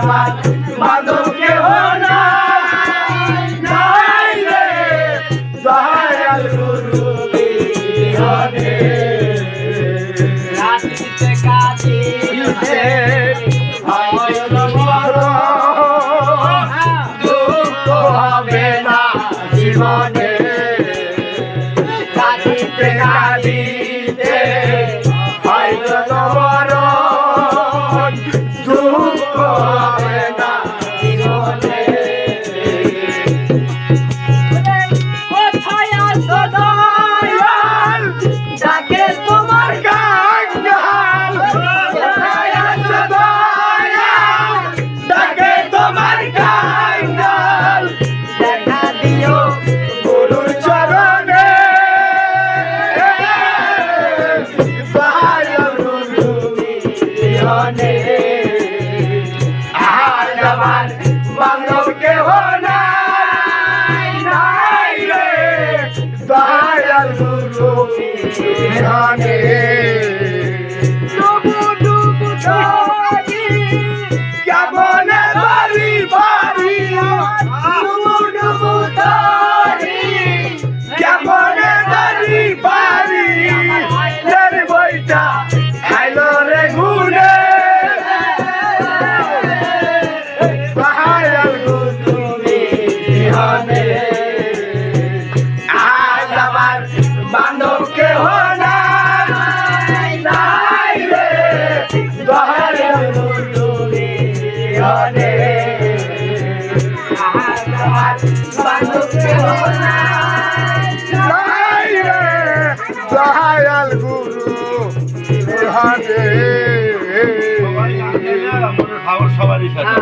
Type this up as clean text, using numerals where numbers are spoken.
আমার বান্ধব কেহ নাই, নাই রে দয়াল গুরু বিহনে। রাতিতে কাঁদিতে হয়তো মরণ, দুঃখ হবে না জীবনে। কাঁদিতে কাঁদিতে হয়তো মরণ, দুঃখ হবে না জীবনে। কোথায় আছো দয়াল, ডাকে তোমার কাঙ্গাল, কোথায় আছো দয়াল, ডাকে তোমার কাঙ্গাল। দেখা দিও গুরুর চরণে, দয়াল গুরু বিহনে। আজ আমার বান্ধব কেহ নাই, নাই রে দয়াল গুরু বিহনে। ডুবু ডুবু ধরি, কেমনে বাড়ি বাড়ি, ডুবু ডুবু ধরি, কেমনে বাড়ি বাড়ি, লের বইটা খাইলো রে গুনে। দয়াল গুরু বিহনে। আজ আমার বান্ধব কেহ নাই, নাই রে দয়াল গুরু বিহনে। আজ আমার বান্ধব কেহ নাই, নাই রে দয়াল গুরু বিহনে। সবারই সাথে